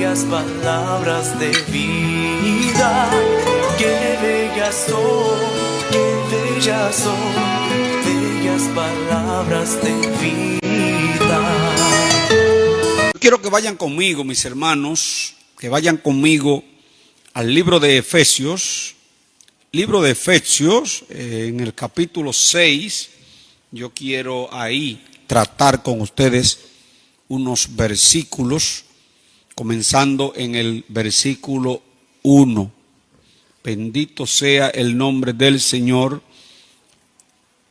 bellas palabras de vida, qué bellas son, qué bellas son, bellas palabras de vida. Quiero que vayan conmigo, mis hermanos, que vayan conmigo al libro de Efesios. Libro de Efesios, en el capítulo 6, yo quiero ahí tratar con ustedes unos versículos, comenzando en el versículo 1. Bendito sea el nombre del Señor.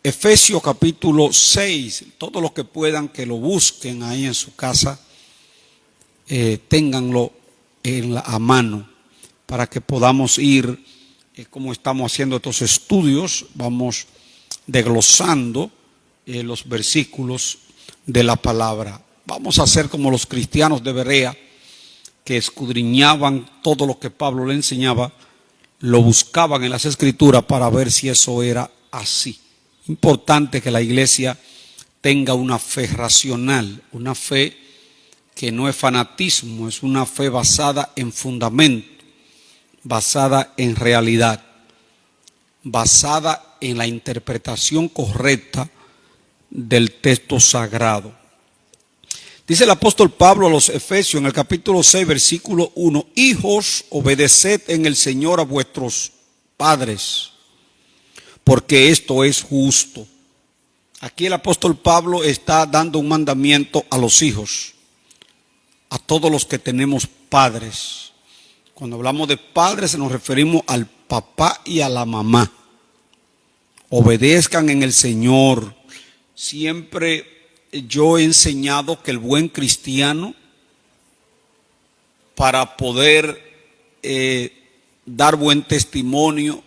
Efesios capítulo 6, todos los que puedan que lo busquen ahí en su casa, ténganlo a mano para que podamos ir, como estamos haciendo estos estudios, vamos desglosando los versículos de la palabra. Vamos a hacer como los cristianos de Berea, que escudriñaban todo lo que Pablo le enseñaba, lo buscaban en las escrituras para ver si eso era así. Importante que la iglesia tenga una fe racional, una fe que no es fanatismo, es una fe basada en fundamento, basada en realidad, basada en la interpretación correcta del texto sagrado. Dice el apóstol Pablo a los Efesios en el capítulo 6, versículo 1: hijos, obedeced en el Señor a vuestros padres, porque esto es justo. Aquí el apóstol Pablo está dando un mandamiento a los hijos, a todos los que tenemos padres. Cuando hablamos de padres nos referimos al papá y a la mamá. Obedezcan en el Señor. Siempre yo he enseñado que el buen cristiano, para poder dar buen testimonio,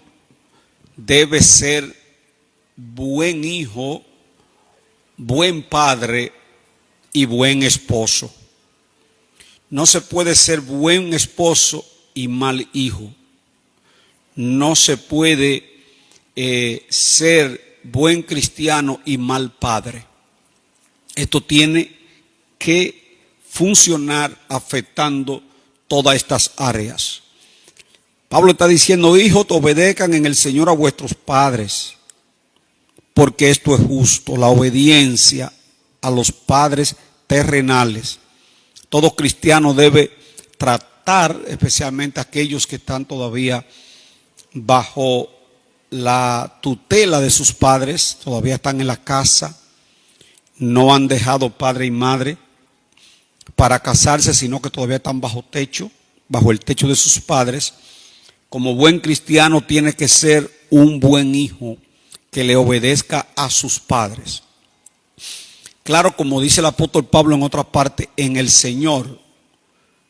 debe ser buen hijo, buen padre y buen esposo. No se puede ser buen esposo y mal hijo. No se puede ser buen cristiano y mal padre. Esto tiene que funcionar afectando todas estas áreas. Pablo está diciendo: hijos, obedezcan en el Señor a vuestros padres, porque esto es justo. La obediencia a los padres terrenales. Todo cristiano debe tratar, especialmente aquellos que están todavía bajo la tutela de sus padres, todavía están en la casa, no han dejado padre y madre para casarse, sino que todavía están bajo techo, bajo el techo de sus padres. Como buen cristiano tiene que ser un buen hijo que le obedezca a sus padres. Claro, como dice el apóstol Pablo en otra parte, en el Señor,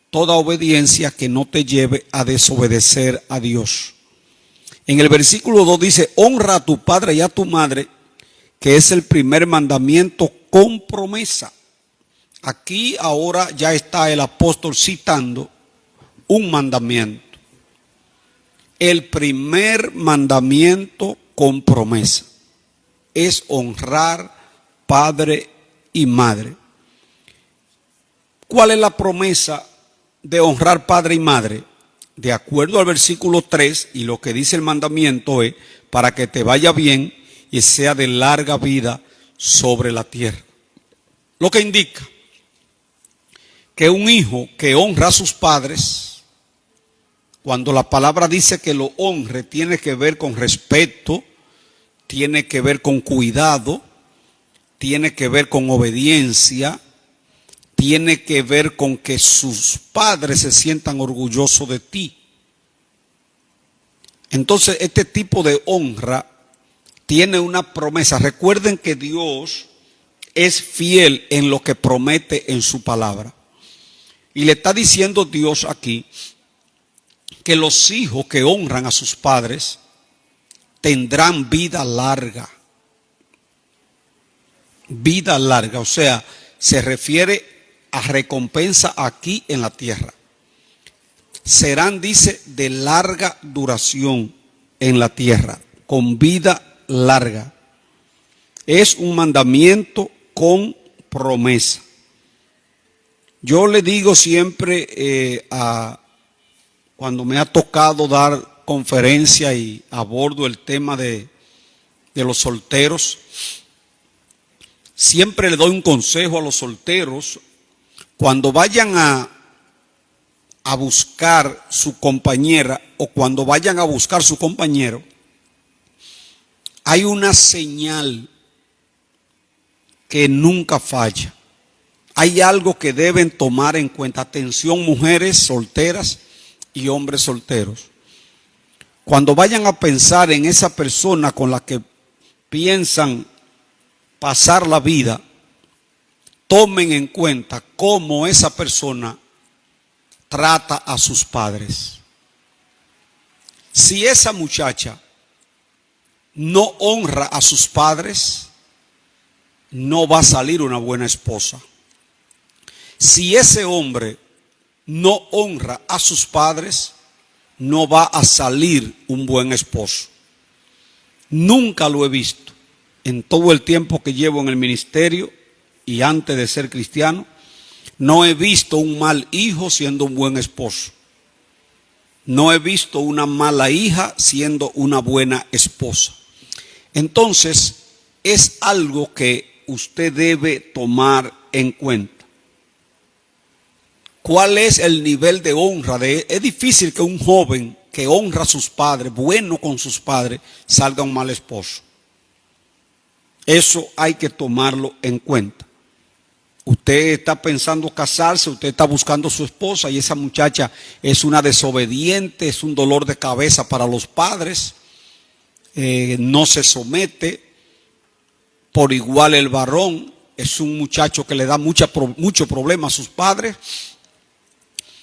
toda obediencia que no te lleve a desobedecer a Dios. En el versículo 2 dice: honra a tu padre y a tu madre, que es el primer mandamiento con promesa. Aquí ahora ya está el apóstol citando un mandamiento. El primer mandamiento con promesa es honrar padre y madre. ¿Cuál es la promesa de honrar padre y madre? De acuerdo al versículo 3, y lo que dice el mandamiento es: para que te vaya bien y sea de larga vida sobre la tierra. Lo que indica que un hijo que honra a sus padres, cuando la palabra dice que lo honre, tiene que ver con respeto, tiene que ver con cuidado, tiene que ver con obediencia, tiene que ver con que sus padres se sientan orgullosos de ti. Entonces, este tipo de honra tiene una promesa. Recuerden que Dios es fiel en lo que promete en su palabra. Y le está diciendo Dios aquí que los hijos que honran a sus padres tendrán vida larga. Vida larga, o sea, se refiere a recompensa aquí en la tierra. Serán, dice, de larga duración en la tierra, con vida larga. Es un mandamiento con promesa. Yo le digo siempre cuando me ha tocado dar conferencia y abordo el tema de los solteros, siempre le doy un consejo a los solteros: cuando vayan a buscar su compañera o cuando vayan a buscar su compañero, hay una señal que nunca falla. Hay algo que deben tomar en cuenta. Atención, mujeres solteras y hombres solteros. Cuando vayan a pensar en esa persona con la que piensan pasar la vida, tomen en cuenta cómo esa persona trata a sus padres. Si esa muchacha no honra a sus padres, no va a salir una buena esposa. Si ese hombre no honra a sus padres, no va a salir un buen esposo. Nunca lo he visto en todo el tiempo que llevo en el ministerio y antes de ser cristiano. No he visto un mal hijo siendo un buen esposo. No he visto una mala hija siendo una buena esposa. Entonces, es algo que usted debe tomar en cuenta. ¿Cuál es el nivel de honra? Es difícil que un joven que honra a sus padres, bueno con sus padres, salga un mal esposo. Eso hay que tomarlo en cuenta. Usted está pensando casarse, usted está buscando a su esposa y esa muchacha es una desobediente, es un dolor de cabeza para los padres, no se somete. Por igual el varón es un muchacho que le da mucho problema a sus padres.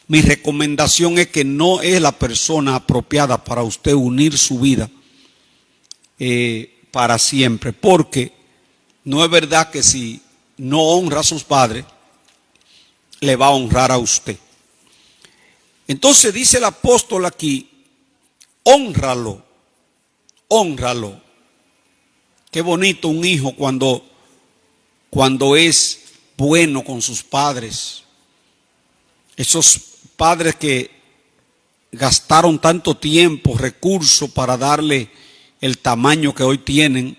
Mi recomendación es que no es la persona apropiada para usted unir su vida para siempre, porque no es verdad que si no honra a sus padres, le va a honrar a usted. Entonces dice el apóstol aquí: hónralo, hónralo. Qué bonito un hijo cuando es bueno con sus padres. Esos padres que gastaron tanto tiempo, recursos para darle el tamaño que hoy tienen,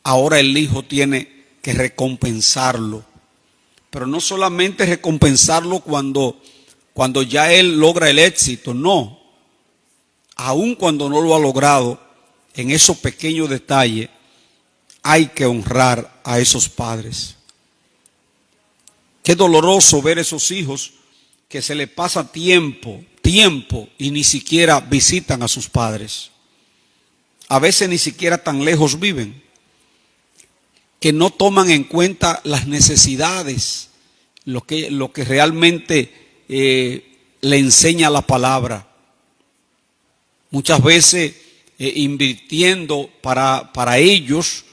ahora el hijo tiene que recompensarlo. Pero no solamente recompensarlo cuando ya él logra el éxito, no. Aun cuando no lo ha logrado, en esos pequeños detalles hay que honrar a esos padres. Qué doloroso ver esos hijos que se les pasa tiempo y ni siquiera visitan a sus padres. A veces ni siquiera tan lejos viven, que no toman en cuenta las necesidades, lo que realmente le enseña la palabra. Muchas veces invirtiendo para ellos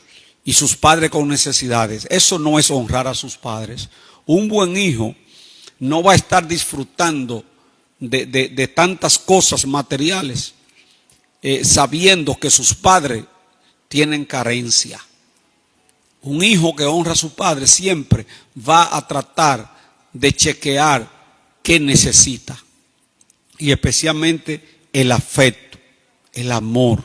y sus padres con necesidades. Eso no es honrar a sus padres. Un buen hijo no va a estar disfrutando de tantas cosas materiales sabiendo que sus padres tienen carencia. Un hijo que honra a su padre siempre va a tratar de chequear qué necesita, y especialmente el afecto, el amor.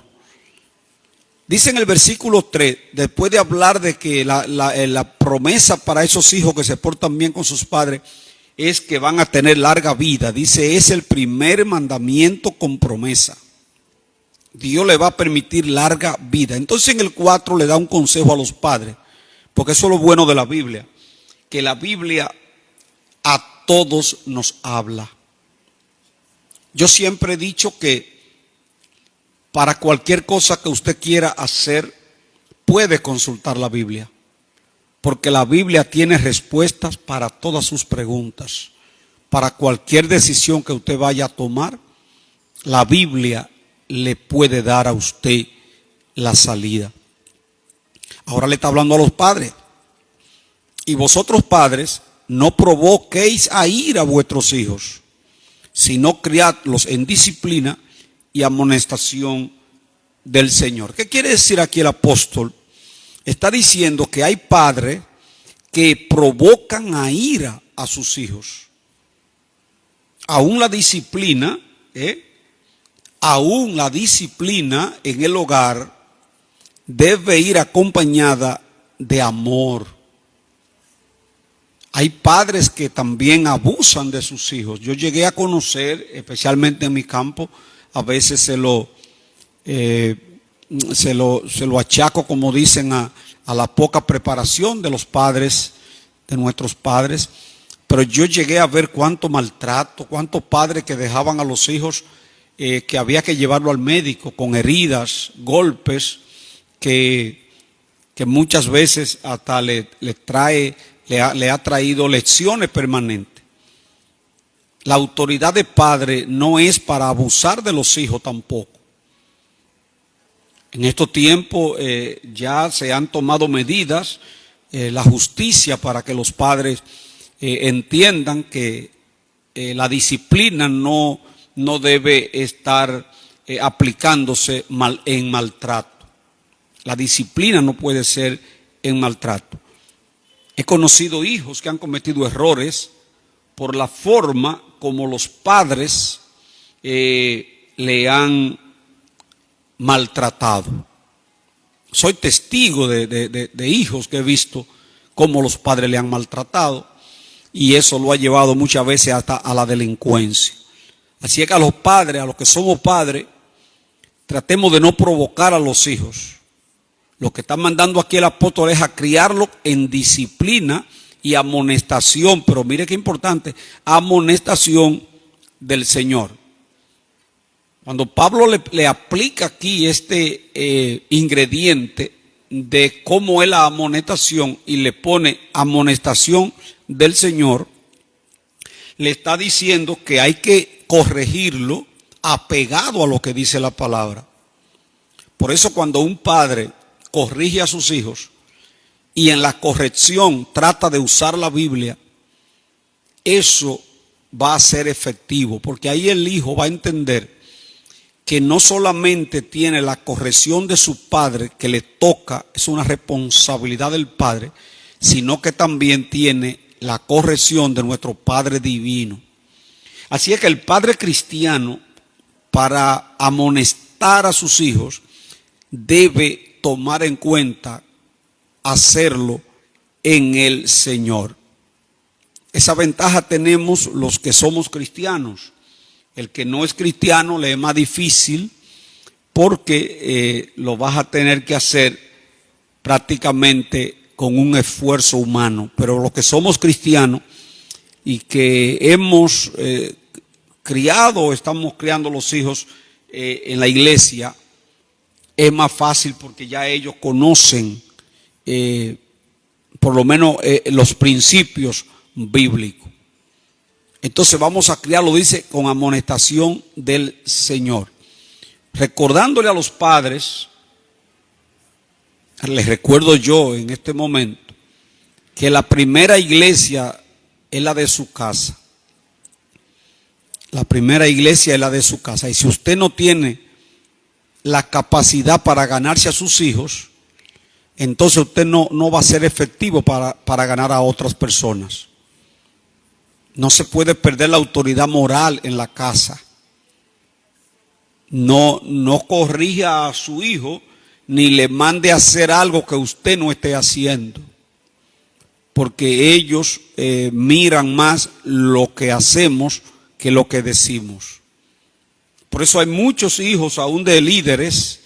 Dice en el versículo 3, después de hablar de que la promesa para esos hijos que se portan bien con sus padres es que van a tener larga vida. Dice, es el primer mandamiento con promesa. Dios le va a permitir larga vida. Entonces en el 4 le da un consejo a los padres, porque eso es lo bueno de la Biblia, que la Biblia a todos nos habla. Yo siempre he dicho que para cualquier cosa que usted quiera hacer, puede consultar la Biblia, porque la Biblia tiene respuestas para todas sus preguntas. Para cualquier decisión que usted vaya a tomar, la Biblia le puede dar a usted la salida. Ahora le está hablando a los padres. Y vosotros, padres, no provoquéis a ira a vuestros hijos, sino criadlos en disciplina y amonestación del Señor. ¿Qué quiere decir aquí el apóstol? Está diciendo que hay padres que provocan a ira a sus hijos. Aún la disciplina, aún la disciplina en el hogar debe ir acompañada de amor. Hay padres que también abusan de sus hijos. Yo llegué a conocer, especialmente en mi campo, a veces se lo achaco, como dicen, a la poca preparación de los padres, de nuestros padres. Pero yo llegué a ver cuánto maltrato, cuántos padres que dejaban a los hijos que había que llevarlo al médico con heridas, golpes, que muchas veces hasta le ha traído lesiones permanentes. La autoridad de padre no es para abusar de los hijos tampoco. En estos tiempos ya se han tomado medidas, la justicia, para que los padres entiendan que la disciplina no debe estar aplicándose en maltrato. La disciplina no puede ser en maltrato. He conocido hijos que han cometido errores por la forma como los padres le han maltratado. Soy testigo de hijos que he visto cómo los padres le han maltratado, y eso lo ha llevado muchas veces hasta a la delincuencia. Así es que a los padres, a los que somos padres, tratemos de no provocar a los hijos. Lo que está mandando aquí el apóstol es a criarlo en disciplina y amonestación, pero mire qué importante, amonestación del Señor. Cuando Pablo le aplica aquí este ingrediente de cómo es la amonestación y le pone amonestación del Señor, le está diciendo que hay que corregirlo apegado a lo que dice la palabra. Por eso cuando un padre corrige a sus hijos y en la corrección trata de usar la Biblia, eso va a ser efectivo, porque ahí el hijo va a entender que no solamente tiene la corrección de su padre que le toca, es una responsabilidad del padre, sino que también tiene la corrección de nuestro Padre divino. Así es que el padre cristiano, para amonestar a sus hijos, debe tomar en cuenta hacerlo en el Señor. Esa ventaja tenemos los que somos cristianos. El que no es cristiano le es más difícil, porque lo vas a tener que hacer prácticamente con un esfuerzo humano. Pero los que somos cristianos y que hemos criado, estamos criando los hijos en la iglesia, es más fácil, porque ya ellos conocen por lo menos los principios bíblicos. Entonces vamos a criarlo, dice, con amonestación del Señor. Recordándole a los padres, les recuerdo yo en este momento, que la primera iglesia es la de su casa. La primera iglesia es la de su casa. Y si usted no tiene la capacidad para ganarse a sus hijos, entonces usted no va a ser efectivo para ganar a otras personas. No se puede perder la autoridad moral en la casa. No corrija a su hijo, ni le mande a hacer algo que usted no esté haciendo, porque ellos miran más lo que hacemos que lo que decimos. Por eso hay muchos hijos aún de líderes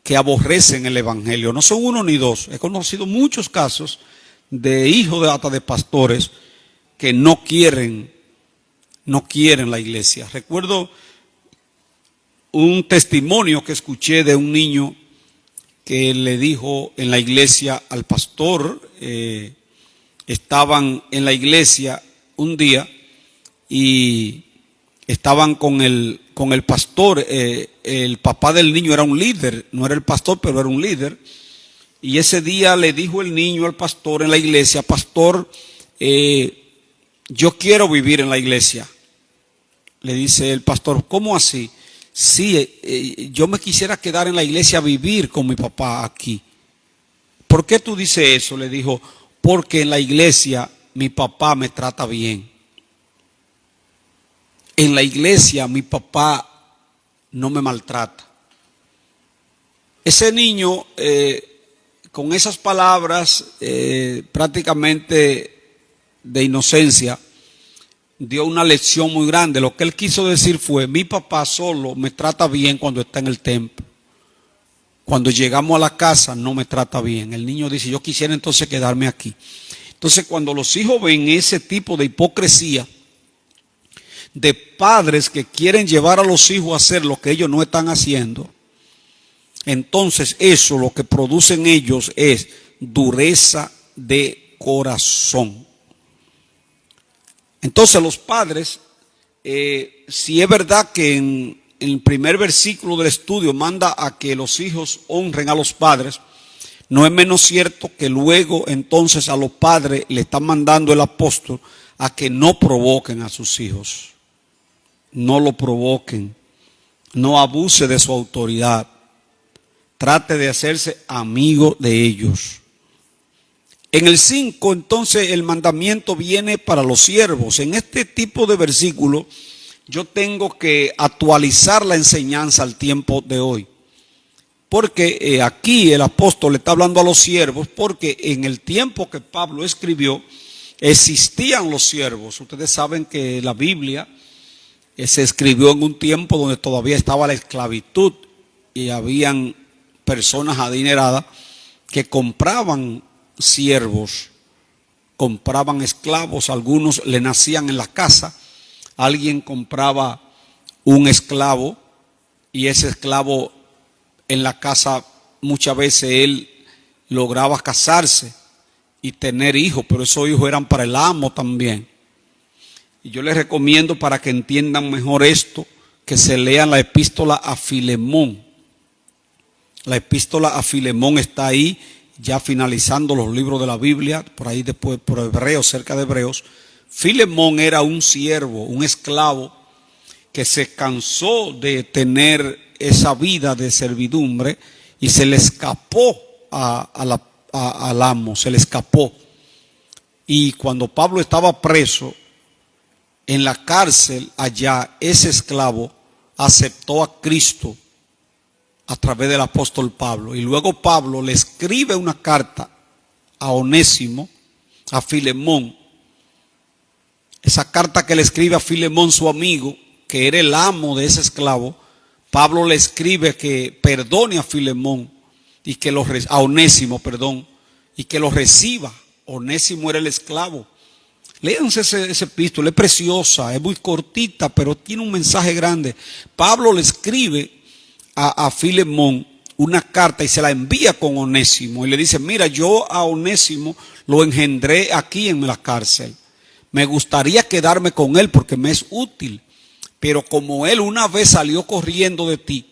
que aborrecen el evangelio. No son uno ni dos. He conocido muchos casos de hijos hasta de pastores que no quieren la iglesia. Recuerdo un testimonio que escuché de un niño que le dijo en la iglesia al pastor. Estaban en la iglesia un día y estaban con el pastor. El papá del niño era un líder, no era el pastor, pero era un líder. Y ese día le dijo el niño al pastor en la iglesia: pastor, yo quiero vivir en la iglesia. Le dice el pastor: ¿cómo así? Sí, yo me quisiera quedar en la iglesia a vivir con mi papá aquí. ¿Por qué tú dices eso? Le dijo: porque en la iglesia mi papá me trata bien. En la iglesia mi papá no me maltrata. Ese niño con esas palabras prácticamente de inocencia dio una lección muy grande. Lo que él quiso decir fue: mi papá solo me trata bien cuando está en el templo. Cuando llegamos a la casa no me trata bien. El niño dice: yo quisiera entonces quedarme aquí. Entonces, cuando los hijos ven ese tipo de hipocresía de padres que quieren llevar a los hijos a hacer lo que ellos no están haciendo, entonces eso lo que produce en ellos es dureza de corazón. Entonces los padres, si es verdad que en el primer versículo del estudio manda a que los hijos honren a los padres, no es menos cierto que luego entonces a los padres le está mandando el apóstol a que no provoquen a sus hijos. No lo provoquen, no abuse de su autoridad, trate de hacerse amigo de ellos. En el 5 entonces el mandamiento viene para los siervos. En este tipo de versículo yo tengo que actualizar la enseñanza al tiempo de hoy. Porque aquí el apóstol le está hablando a los siervos, porque en el tiempo que Pablo escribió existían los siervos. Ustedes saben que la Biblia se escribió en un tiempo donde todavía estaba la esclavitud y habían personas adineradas que compraban siervos, compraban esclavos. Algunos le nacían en la casa. Alguien compraba un esclavo y ese esclavo en la casa muchas veces él lograba casarse y tener hijos, pero esos hijos eran para el amo también. Y yo les recomiendo, para que entiendan mejor esto, que se lean la epístola a Filemón. La epístola a Filemón está ahí, ya finalizando los libros de la Biblia, por ahí después, por Hebreos, cerca de Hebreos. Filemón era un siervo, un esclavo, que se cansó de tener esa vida de servidumbre y se le escapó al amo, se le escapó. Y cuando Pablo estaba preso en la cárcel allá, ese esclavo aceptó a Cristo a través del apóstol Pablo. Y luego Pablo le escribe una carta a Onésimo, a Filemón. Esa carta que le escribe a Filemón, su amigo, que era el amo de ese esclavo, Pablo le escribe que perdone a Filemón y que a Onésimo, perdón, y que lo reciba. Onésimo era el esclavo. Léanse esa epístola, es preciosa, es muy cortita, pero tiene un mensaje grande. Pablo le escribe a Filemón una carta y se la envía con Onésimo y le dice: mira, yo a Onésimo lo engendré aquí en la cárcel. Me gustaría quedarme con él porque me es útil, pero como él una vez salió corriendo de ti,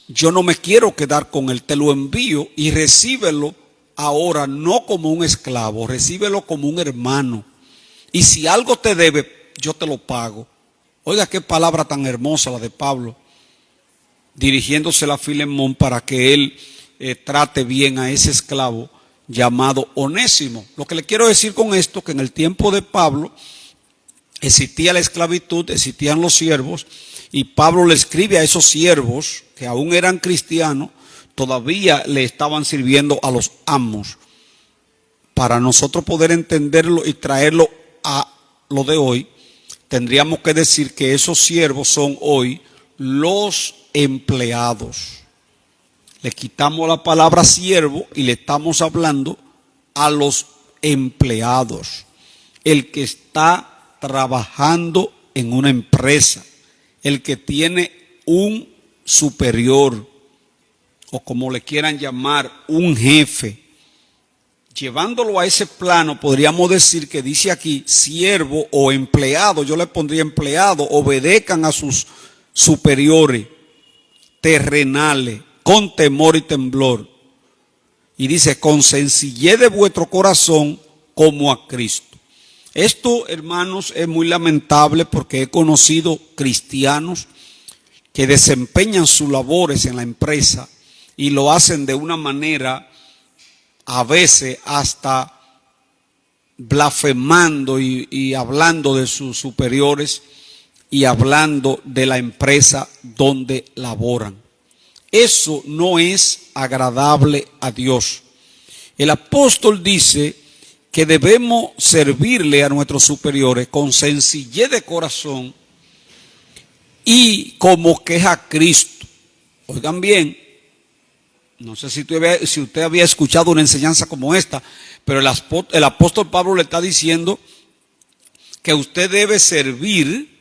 yo no me quiero quedar con él. Te lo envío y recíbelo ahora no como un esclavo, recíbelo como un hermano. Y si algo te debe, yo te lo pago. Oiga, qué palabra tan hermosa la de Pablo, dirigiéndosela a Filemón para que él trate bien a ese esclavo llamado Onésimo. Lo que le quiero decir con esto, que en el tiempo de Pablo existía la esclavitud, existían los siervos, y Pablo le escribe a esos siervos que aún eran cristianos, todavía le estaban sirviendo a los amos. Para nosotros poder entenderlo y traerlo a lo de hoy, tendríamos que decir que esos siervos son hoy los empleados. Le quitamos la palabra siervo y le estamos hablando a los empleados. El que está trabajando en una empresa, el que tiene un superior, o como le quieran llamar, un jefe. Llevándolo a ese plano, podríamos decir que dice aquí siervo o empleado. Yo le pondría empleado. Obedezcan a sus superiores terrenales con temor y temblor. Y dice: con sencillez de vuestro corazón como a Cristo. Esto, hermanos, es muy lamentable, porque he conocido cristianos que desempeñan sus labores en la empresa y lo hacen de una manera a veces hasta blasfemando y hablando de sus superiores y hablando de la empresa donde laboran. Eso no es agradable a Dios. El apóstol dice que debemos servirle a nuestros superiores con sencillez de corazón y como que es a Cristo. Oigan bien, no sé si usted había escuchado una enseñanza como esta, pero el apóstol Pablo le está diciendo que usted debe servir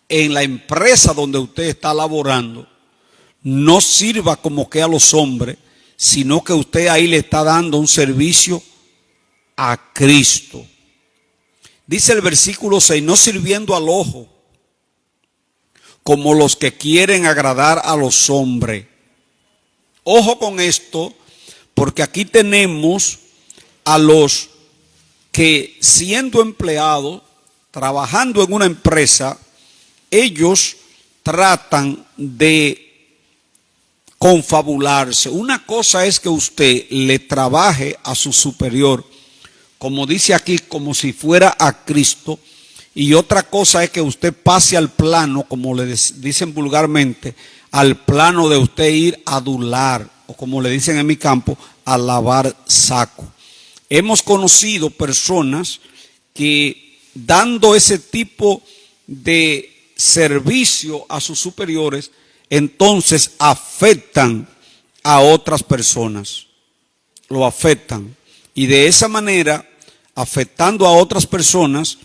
en la empresa donde usted está laborando. No sirva como que a los hombres, sino que usted ahí le está dando un servicio a Cristo. Dice el versículo 6, no sirviendo al ojo, como los que quieren agradar a los hombres. Ojo con esto, porque aquí tenemos a los que siendo empleados, trabajando en una empresa, ellos tratan de confabularse. Una cosa es que usted le trabaje a su superior, como dice aquí, como si fuera a Cristo, y otra cosa es que usted pase al plano, como le dicen vulgarmente, al plano de usted ir a adular, o como le dicen en mi campo, a lavar saco. Hemos conocido personas que dando ese tipo de servicio a sus superiores, entonces afectan a otras personas, lo afectan, y de esa manera, afectando a otras personas,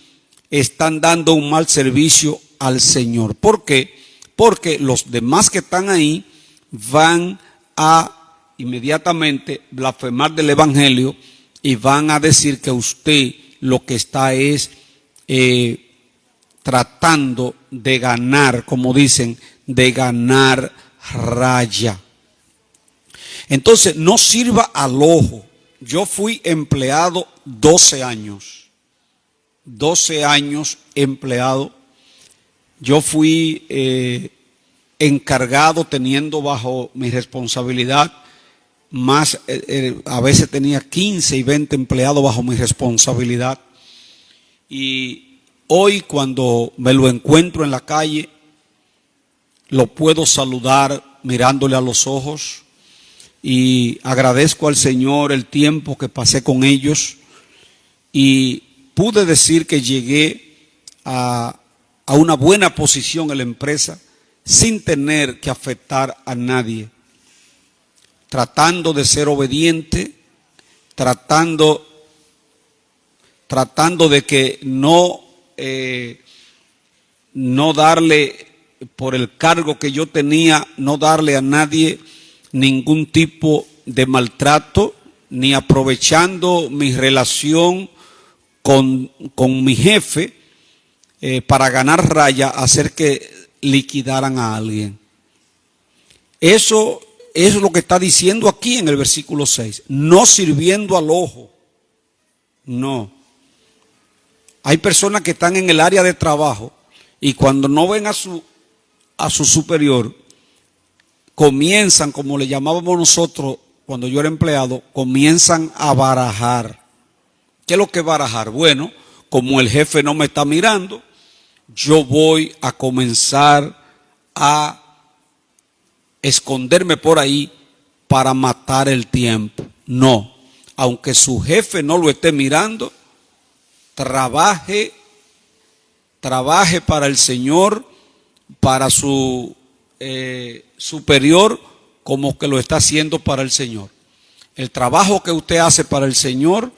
están dando un mal servicio al Señor. ¿Por qué? Porque los demás que están ahí van a inmediatamente blasfemar del Evangelio y van a decir que usted lo que está es tratando de ganar, como dicen, de ganar raya. Entonces, no sirva al ojo. Yo fui empleado 12 años. 12 años empleado. Yo fui encargado, teniendo bajo mi responsabilidad más, a veces tenía 15 y 20 empleados bajo mi responsabilidad. Y hoy cuando me lo encuentro en la calle, lo puedo saludar mirándole a los ojos y agradezco al Señor el tiempo que pasé con ellos y pude decir que llegué a una buena posición en la empresa sin tener que afectar a nadie, tratando de ser obediente, tratando de que no darle, por el cargo que yo tenía, no darle a nadie ningún tipo de maltrato, ni aprovechando mi relación con mi jefe para ganar raya, hacer que liquidaran a alguien. Eso es lo que está diciendo aquí en el versículo 6. No sirviendo al ojo. No. Hay personas que están en el área de trabajo y cuando no ven a su superior, comienzan, como le llamábamos nosotros cuando yo era empleado, comienzan a barajar. ¿Qué es lo que es barajar? Bueno, como el jefe no me está mirando, yo voy a comenzar a esconderme por ahí para matar el tiempo. No, aunque su jefe no lo esté mirando, trabaje para el Señor, para su superior, como que lo está haciendo para el Señor. El trabajo que usted hace para el Señor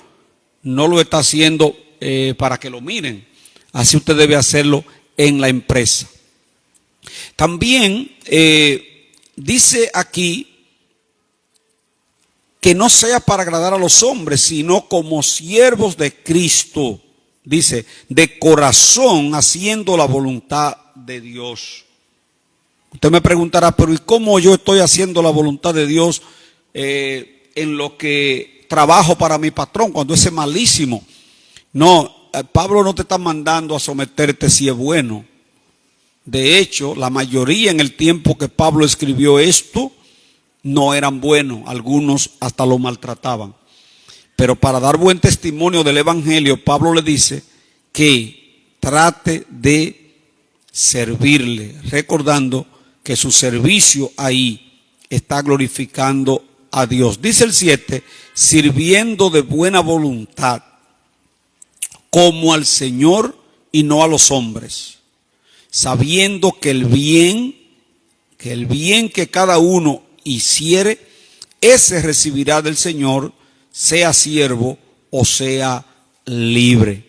no lo está haciendo para que lo miren. Así usted debe hacerlo en la empresa. También dice aquí que no sea para agradar a los hombres, sino como siervos de Cristo. Dice, de corazón, haciendo la voluntad de Dios. Usted me preguntará, pero ¿y cómo yo estoy haciendo la voluntad de Dios en lo que trabajo para mi patrón cuando ese es malísimo? No, Pablo no te está mandando a someterte si es bueno. De hecho, la mayoría en el tiempo que Pablo escribió esto no eran buenos, algunos hasta lo maltrataban. Pero para dar buen testimonio del Evangelio, Pablo le dice que trate de servirle, recordando que su servicio ahí está glorificando a Dios. Dice el 7, sirviendo de buena voluntad, como al Señor y no a los hombres, sabiendo que el bien que cada uno hiciere, ese recibirá del Señor, sea siervo o sea libre.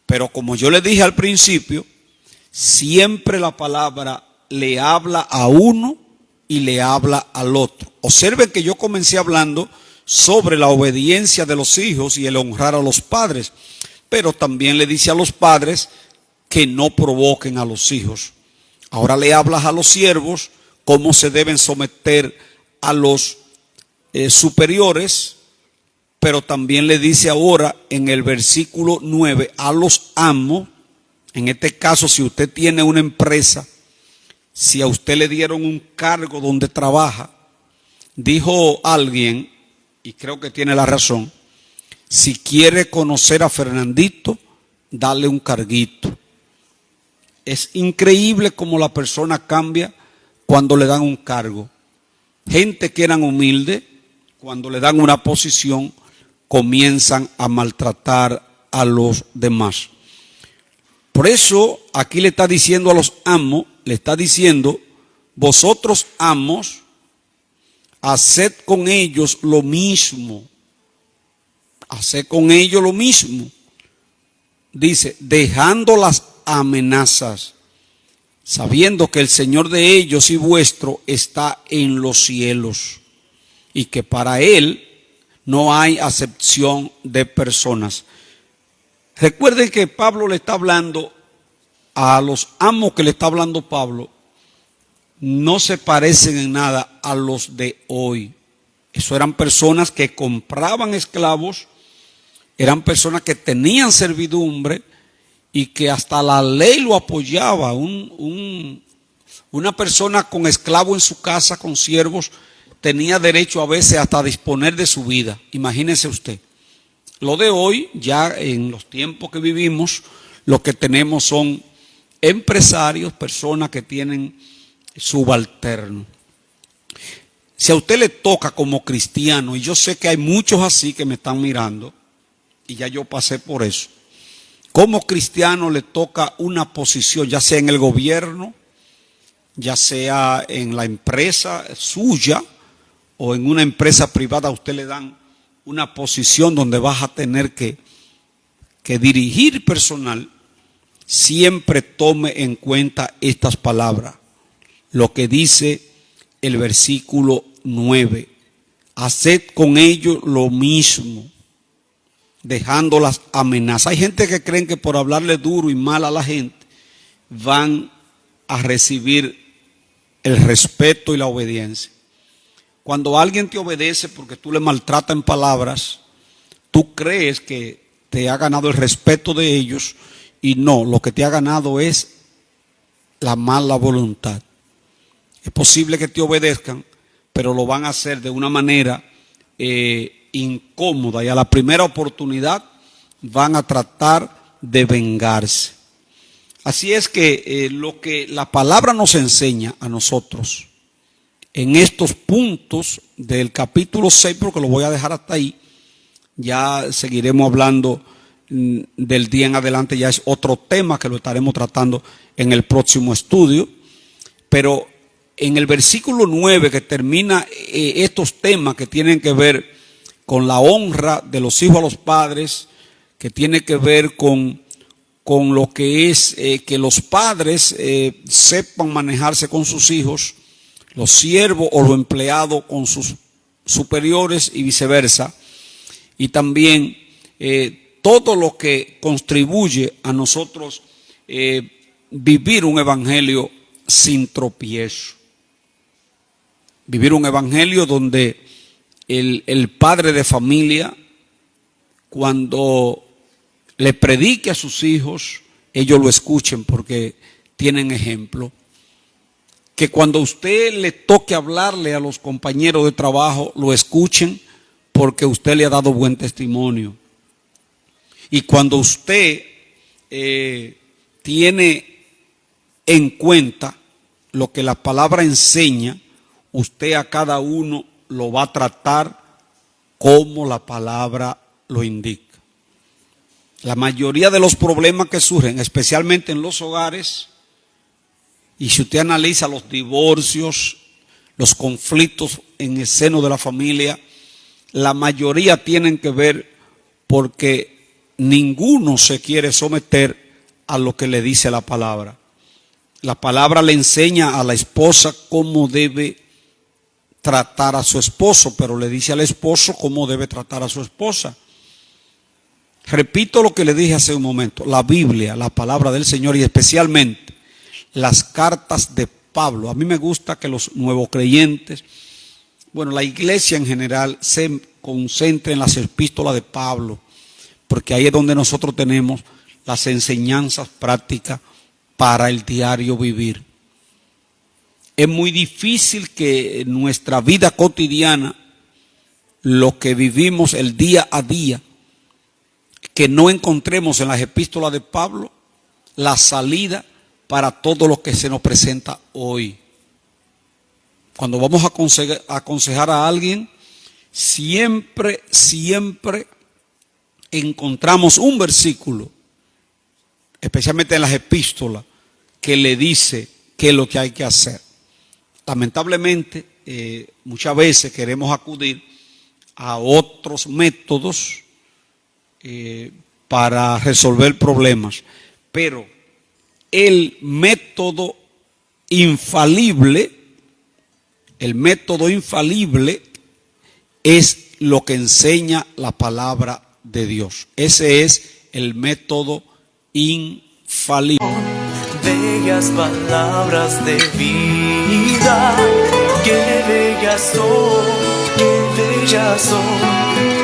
Pero como yo le dije al principio, siempre la palabra le habla a uno y le habla al otro. Observen que yo comencé hablando sobre la obediencia de los hijos y el honrar a los padres, pero también le dice a los padres que no provoquen a los hijos. Ahora le hablas a los siervos cómo se deben someter a los superiores, pero también le dice ahora en el versículo 9 a los amos. En este caso, si usted tiene una empresa, si a usted le dieron un cargo donde trabaja, dijo alguien, y creo que tiene la razón, si quiere conocer a Fernandito, dale un carguito. Es increíble cómo la persona cambia cuando le dan un cargo. Gente que eran humildes, cuando le dan una posición, comienzan a maltratar a los demás. Por eso aquí le está diciendo a los amos, le está diciendo, vosotros amos, haced con ellos lo mismo. Haced con ellos lo mismo. Dice, dejando las amenazas, sabiendo que el Señor de ellos y vuestro está en los cielos, y que para Él no hay acepción de personas. Recuerden que Pablo le está hablando a los amos que le está hablando Pablo, no se parecen en nada a los de hoy. Eso eran personas que compraban esclavos, eran personas que tenían servidumbre y que hasta la ley lo apoyaba. Una persona con esclavo en su casa, con siervos, tenía derecho a veces hasta a disponer de su vida. Imagínese usted. Lo de hoy, ya en los tiempos que vivimos, lo que tenemos son empresarios, personas que tienen subalternos. Si a usted le toca como cristiano, y yo sé que hay muchos así que me están mirando, y ya yo pasé por eso, como cristiano le toca una posición, ya sea en el gobierno, ya sea en la empresa suya, o en una empresa privada, a usted le dan una posición donde vas a tener que dirigir personal. Siempre tome en cuenta estas palabras, lo que dice el versículo 9, haced con ellos lo mismo, dejando las amenazas. Hay gente que creen que por hablarle duro y mal a la gente van a recibir el respeto y la obediencia. Cuando alguien te obedece porque tú le maltratas en palabras, tú crees que te ha ganado el respeto de ellos, y no, lo que te ha ganado es la mala voluntad. Es posible que te obedezcan, pero lo van a hacer de una manera incómoda, y a la primera oportunidad van a tratar de vengarse. Así es que lo que la palabra nos enseña a nosotros en estos puntos del capítulo 6, porque lo voy a dejar hasta ahí, ya seguiremos hablando del día en adelante, ya es otro tema que lo estaremos tratando en el próximo estudio. Pero en el versículo 9, que termina estos temas que tienen que ver con la honra de los hijos a los padres, que tiene que ver con lo que es que los padres sepan manejarse con sus hijos, los siervos o los empleados con sus superiores y viceversa, y también todo lo que contribuye a nosotros vivir un evangelio sin tropiezo. Vivir un evangelio donde el padre de familia, cuando le predique a sus hijos, ellos lo escuchen porque tienen ejemplo. Que cuando usted le toque hablarle a los compañeros de trabajo, lo escuchen porque usted le ha dado buen testimonio. Y cuando usted tiene en cuenta lo que la palabra enseña, usted a cada uno lo va a tratar como la palabra lo indica. La mayoría de los problemas que surgen, especialmente en los hogares, y si usted analiza los divorcios, los conflictos en el seno de la familia, la mayoría tienen que ver porque ninguno se quiere someter a lo que le dice la palabra. La palabra le enseña a la esposa cómo debe tratar a su esposo, pero le dice al esposo cómo debe tratar a su esposa. Repito lo que le dije hace un momento, la Biblia, la palabra del Señor y especialmente las cartas de Pablo. A mí me gusta que los nuevos creyentes, bueno, la iglesia en general se concentre en las epístolas de Pablo, porque ahí es donde nosotros tenemos las enseñanzas prácticas para el diario vivir. Es muy difícil que en nuestra vida cotidiana, lo que vivimos el día a día, que no encontremos en las epístolas de Pablo la salida para todo lo que se nos presenta hoy. Cuando vamos a aconsejar a alguien, siempre encontramos un versículo, especialmente en las epístolas, que le dice qué es lo que hay que hacer. Lamentablemente, muchas veces queremos acudir a otros métodos para resolver problemas, pero el método infalible es lo que enseña la palabra de Dios. Ese es el método infalible. Bellas palabras de vida, qué bellas son, qué bellas son,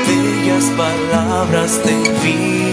bellas palabras de vida.